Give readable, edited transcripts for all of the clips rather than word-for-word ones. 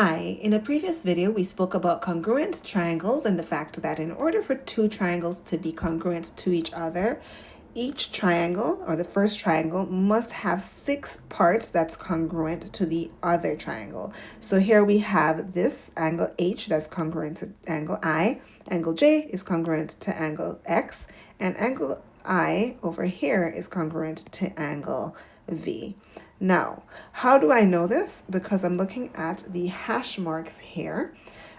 Hi, in a previous video, we spoke about congruent triangles and the fact that in order for two triangles to be congruent to each other, each triangle, or the first triangle, must have 6 parts that's congruent to the other triangle. So here we have this angle H that's congruent to angle I, angle J is congruent to angle X, and angle I over here is congruent to angle V. Now, how do I know this? Because I'm looking at the hash marks here.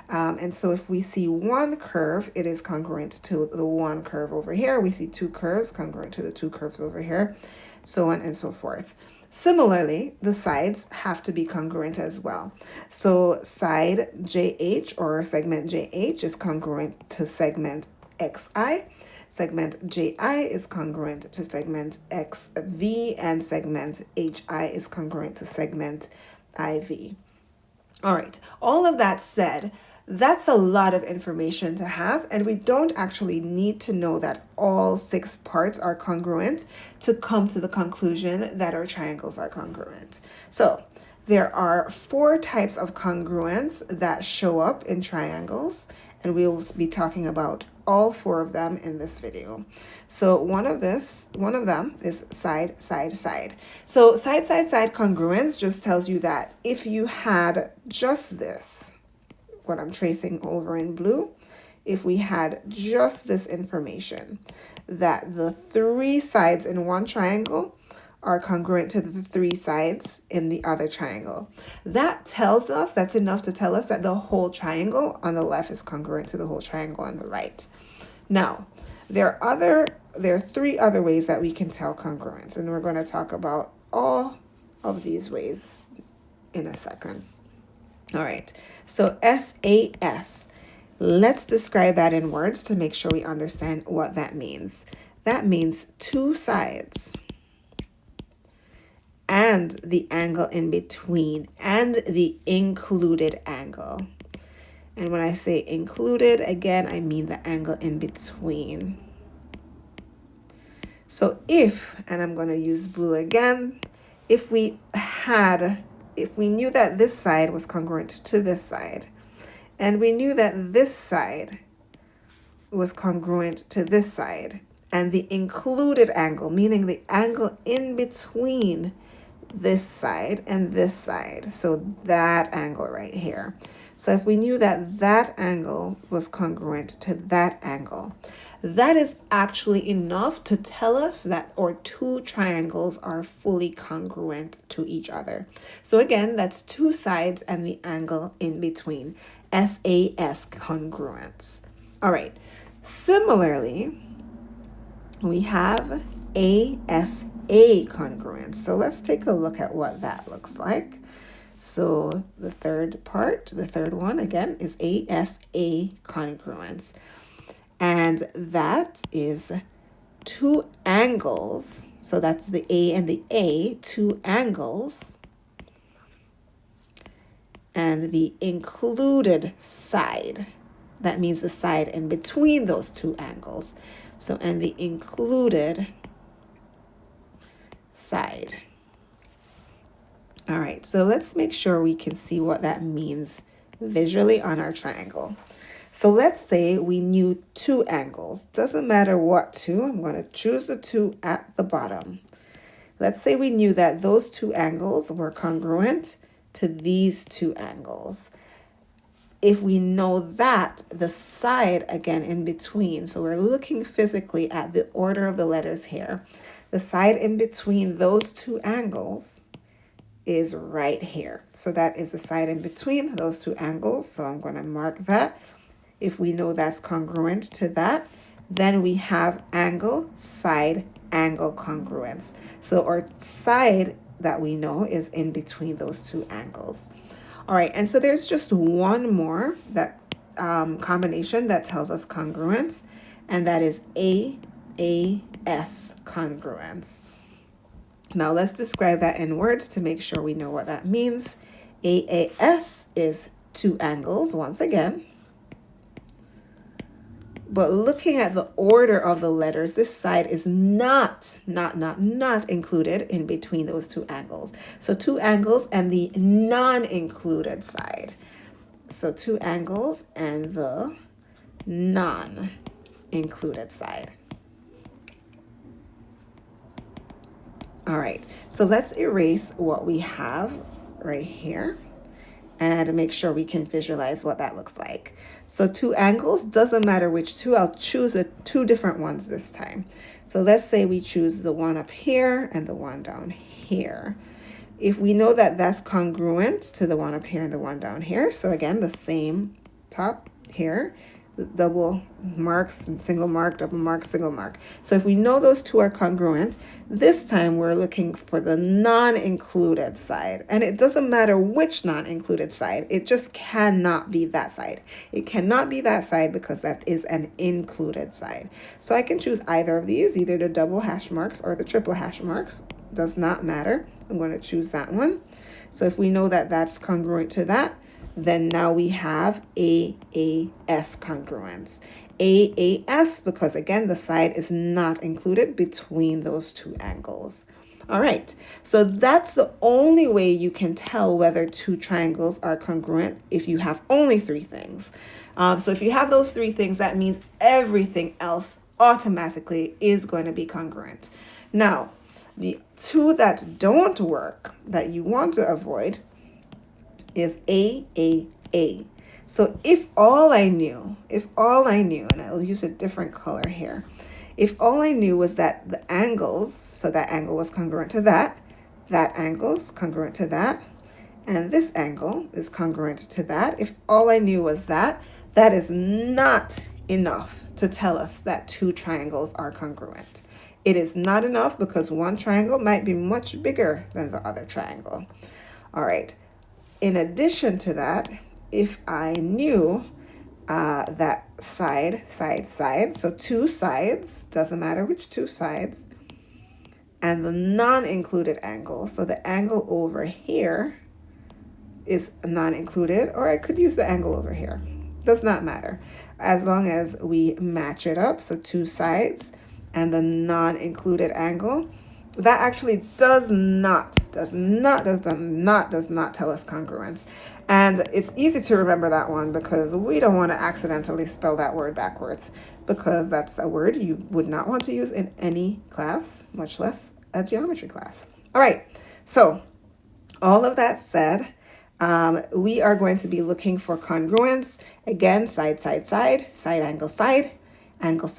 And so if we see one curve, it is congruent to the one curve over here. We see two curves congruent to the two curves over here, so on and so forth. Similarly, the sides have to be congruent as well. So side JH or segment JH is congruent to segment XI. Segment JI is congruent to segment XV, and segment HI is congruent to segment IV. All right, all of that said, that's a lot of information to have, and we don't actually need to know that all 6 parts are congruent to come to the conclusion that our triangles are congruent. So there are 4 types of congruence that show up in triangles, and we will be talking about all 4 of them in this video. So one of them is side, side, side. So side, side, side congruence just tells you that if you had just this, what I'm tracing over in blue, if we had just this information, that the 3 sides in one triangle are congruent to the 3 sides in the other triangle. That tells us, that's enough to tell us that the whole triangle on the left is congruent to the whole triangle on the right. Now, there are 3 other ways that we can tell congruence, and we're going to talk about all of these ways in a second. All right, so SAS. Let's describe that in words to make sure we understand what that means. That means 2 sides and the angle in between and the included angle. And when I say included, again, I mean the angle in between. So if, and I'm going to use blue again, if we knew that this side was congruent to this side, and we knew that this side was congruent to this side, and the included angle, meaning the angle in between this side and this side, so that angle right here. So if we knew that that angle was congruent to that angle, that is actually enough to tell us that our 2 triangles are fully congruent to each other. So again, that's 2 sides and the angle in between. SAS congruence. All right. Similarly, we have ASA congruence. So let's take a look at what that looks like. So the third one again is ASA congruence. And that is 2 angles. So that's the A and the A, 2 angles. And the included side. That means the side in between those 2 angles. So, and the included side. All right, so let's make sure we can see what that means visually on our triangle. So let's say we knew 2 angles. Doesn't matter what 2. I'm going to choose the 2 at the bottom. Let's say we knew that those 2 angles were congruent to these 2 angles. If we know that, the side again in between, so we're looking physically at the order of the letters here, the side in between those 2 angles is right here. So that is the side in between those 2 angles. So I'm going to mark that. If we know that's congruent to that, then we have angle, side, angle congruence. So our side that we know is in between those 2 angles. All right, and so there's just one more that combination that tells us congruence, and that is AAS congruence. Now let's describe that in words to make sure we know what that means. AAS is 2 angles once again. But looking at the order of the letters, this side is not included in between those 2 angles. So 2 angles and the non-included side. So two angles and the non-included side. All right, so let's erase what we have right here and make sure we can visualize what that looks like. So two angles, doesn't matter which two, I'll choose two different ones this time. So let's say we choose the one up here and the one down here. If we know that that's congruent to the one up here and the one down here, so again, the same top here, double marks, single mark, double mark, single mark. So if we know those two are congruent, this time we're looking for the non-included side. And it doesn't matter which non-included side, it just cannot be that side. It cannot be that side because that is an included side. So I can choose either of these, either the double hash marks or the triple hash marks. Does not matter. I'm going to choose that one. So if we know that that's congruent to that, then now we have AAS congruence. AAS because again, the side is not included between those two angles. All right, so that's the only way you can tell whether two triangles are congruent if you have only three things. So if you have those three things, that means everything else automatically is going to be congruent. Now, the two that don't work that you want to avoid is AAA. So if all I knew, and I'll use a different color here, if all I knew was that the angles, so that angle was congruent to that angle is congruent to that, and this angle is congruent to that, if all I knew was that, that is not enough to tell us that two triangles are congruent. It is not enough because one triangle might be much bigger than the other triangle. All right. In addition to that, if I knew that side, so two sides, doesn't matter which two sides, and the non-included angle, so the angle over here is non-included, or I could use the angle over here. Does not matter, as long as we match it up, so two sides and the non-included angle. That actually does not tell us congruence. And it's easy to remember that one because we don't want to accidentally spell that word backwards, because that's a word you would not want to use in any class, much less a geometry class. All right, so all of that said, we are going to be looking for congruence. Again, side, angle,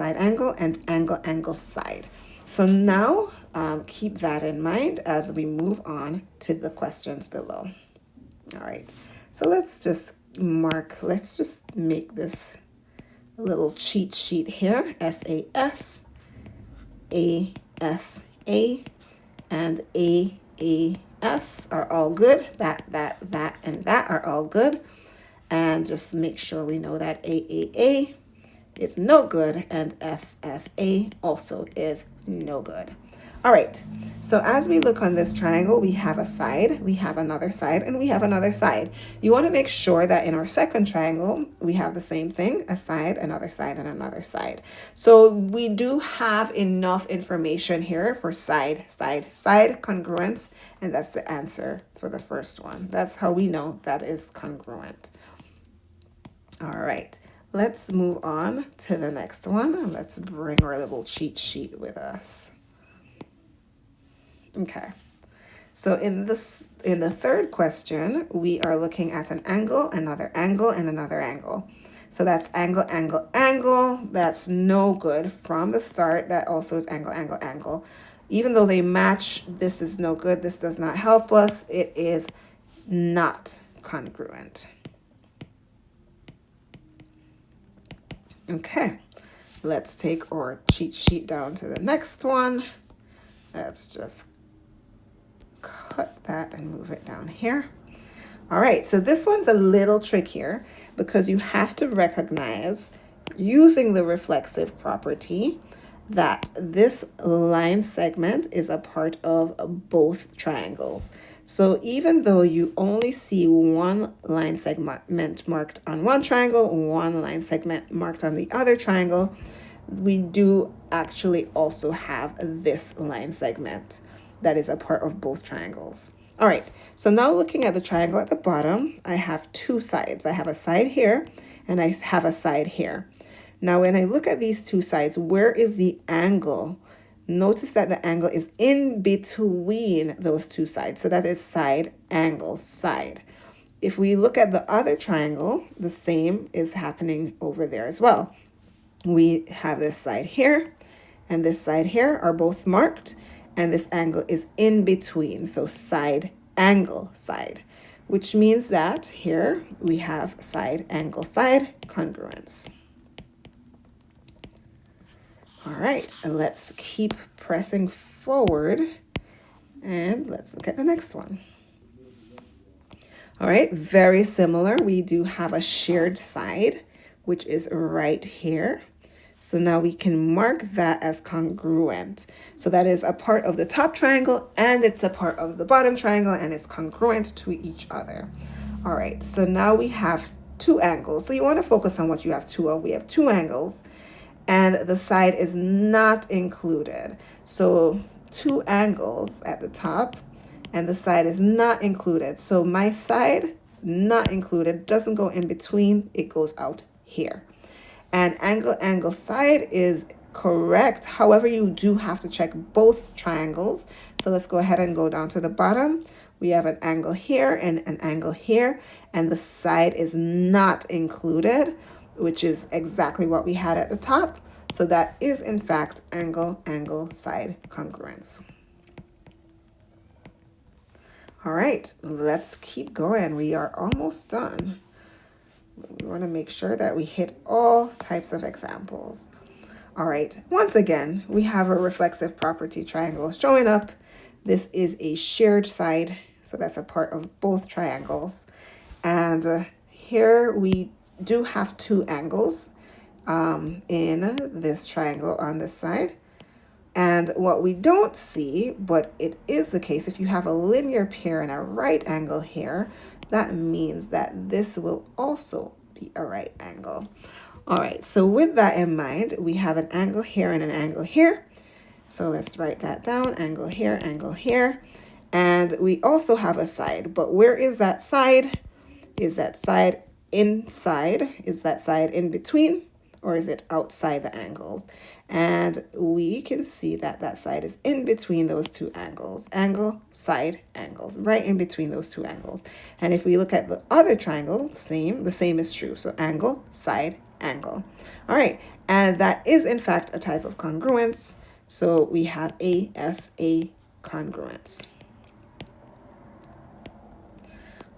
angle, and angle, side. So now keep that in mind as we move on to the questions below. All right, so let's just make this a little cheat sheet here. SAS, ASA, and AAS are all good. That, and that are all good. And just make sure we know that AAA is no good and SSA also is no good. All right, so as we look on this triangle, we have a side, we have another side, and we have another side. You want to make sure that in our second triangle, we have the same thing, a side, another side, and another side. So we do have enough information here for side congruence, and that's the answer for the first one. That's how we know that is congruent. All right. Let's move on to the next one. Let's bring our little cheat sheet with us. Okay, so in the third question, we are looking at an angle, another angle, and another angle. So that's angle, angle, angle. That's no good from the start. That also is angle, angle, angle. Even though they match, this is no good. This does not help us. It is not congruent. Okay, let's take our cheat sheet down to the next one. Let's just cut that and move it down here. All right, so this one's a little trickier because you have to recognize, using the reflexive property, that this line segment is a part of both triangles. So even though you only see one line segment marked on one triangle, one line segment marked on the other triangle, we do actually also have this line segment that is a part of both triangles. All right, so now looking at the triangle at the bottom, I have two sides. I have a side here and I have a side here. Now, when I look at these two sides, where is the angle? Notice that the angle is in between those two sides. So that is side, angle, side. If we look at the other triangle, the same is happening over there as well. We have this side here and this side here are both marked, and this angle is in between. So side, angle, side, which means that here we have side, angle, side congruence. All right, and let's keep pressing forward and let's look at the next one. All right, very similar. We do have a shared side, which is right here. So now we can mark that as congruent. So that is a part of the top triangle and it's a part of the bottom triangle and it's congruent to each other. All right, so now we have two angles. So you want to focus on what you have two of. We have two angles and the side is not included. So two angles at the top and the side is not included. So my side, not included, doesn't go in between, it goes out here. And angle, angle, side is correct. However, you do have to check both triangles. So let's go ahead and go down to the bottom. We have an angle here and an angle here, and the side is not included, which is exactly what we had at the top. So that is in fact angle, angle, side congruence. All right, let's keep going. We are almost done. We want to make sure that we hit all types of examples. All right, once again, we have a reflexive property triangle showing up. This is a shared side, so that's a part of both triangles. And here we do have two angles in this triangle on this side. And what we don't see, but it is the case, if you have a linear pair and a right angle here, that means that this will also be a right angle. All right, so with that in mind, we have an angle here and an angle here. So let's write that down, angle here, angle here. And we also have a side, but where is that side? Is that side inside? Is that side in between? Or is it outside the angles? And we can see that that side is in between those two angles. Angle, side, angles, right in between those two angles. And if we look at the other triangle, the same is true. So angle, side, angle. All right, and that is in fact a type of congruence. So we have ASA congruence.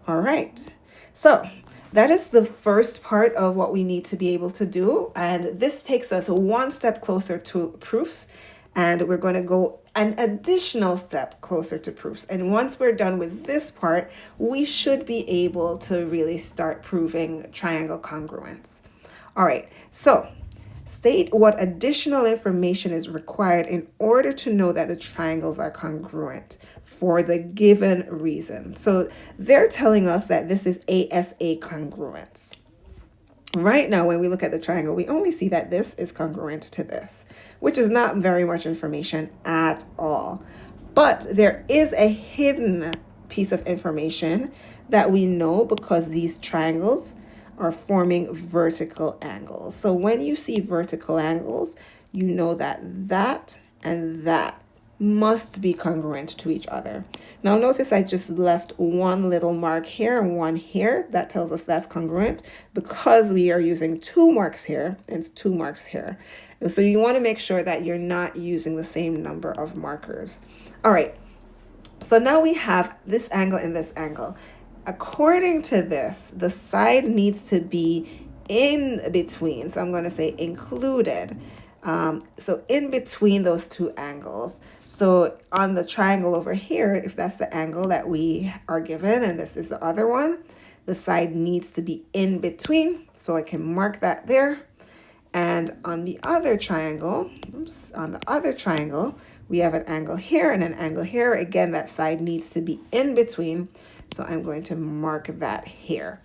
All right, so that is the first part of what we need to be able to do. And this takes us one step closer to proofs. And we're going to go an additional step closer to proofs. And once we're done with this part, we should be able to really start proving triangle congruence. All right, so state what additional information is required in order to know that the triangles are congruent for the given reason. So they're telling us that this is ASA congruence. Right now, when we look at the triangle, we only see that this is congruent to this, which is not very much information at all. But there is a hidden piece of information that we know because these triangles are forming vertical angles. So when you see vertical angles, you know that that and that must be congruent to each other. Now notice I just left one little mark here and one here. That tells us that's congruent because we are using two marks here and two marks here. And so you want to make sure that you're not using the same number of markers. All right, so now we have this angle and this angle. According to this, the side needs to be in between. So I'm going to say included. So in between those two angles. So on the triangle over here, if that's the angle that we are given and this is the other one, the side needs to be in between. So I can mark that there. And on the other triangle, we have an angle here and an angle here. Again, that side needs to be in between. So I'm going to mark that here.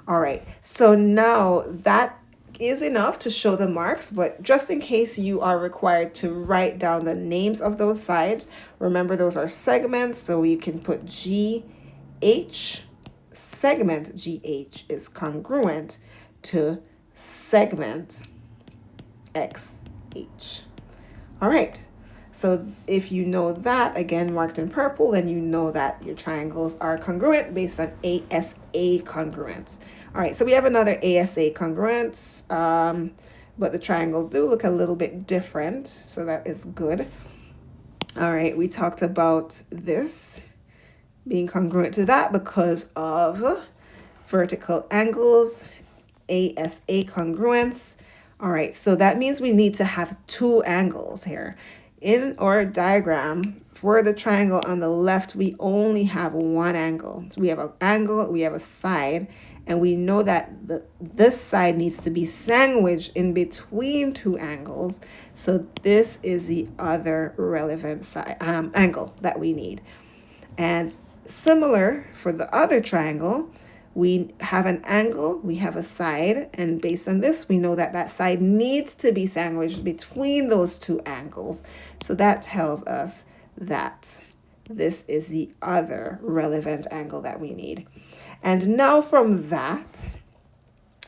All right, so now that is enough to show the marks, but just in case you are required to write down the names of those sides, remember those are segments, so you can put GH. Segment GH is congruent to segment XH. All right. So if you know that, again, marked in purple, then you know that your triangles are congruent based on ASA congruence. All right, so we have another ASA congruence, but the triangles do look a little bit different, so that is good. All right, we talked about this being congruent to that because of vertical angles, ASA congruence. All right, so that means we need to have two angles here. In our diagram, for the triangle on the left, we only have one angle. So we have an angle, we have a side, and we know that this side needs to be sandwiched in between two angles. So this is the other relevant side angle that we need. And similar for the other triangle, we have an angle, we have a side, and based on this, we know that that side needs to be sandwiched between those two angles. So that tells us that this is the other relevant angle that we need. And now from that,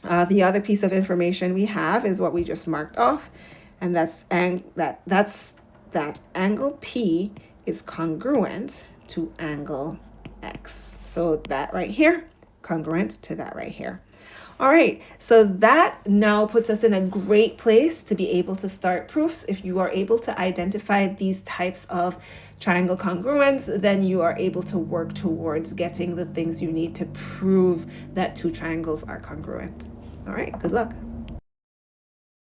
the other piece of information we have is what we just marked off, and that's that angle P is congruent to angle X. So that right here, congruent to that right here. All right, so that now puts us in a great place to be able to start proofs. If you are able to identify these types of triangle congruence, then you are able to work towards getting the things you need to prove that two triangles are congruent. All right, good luck.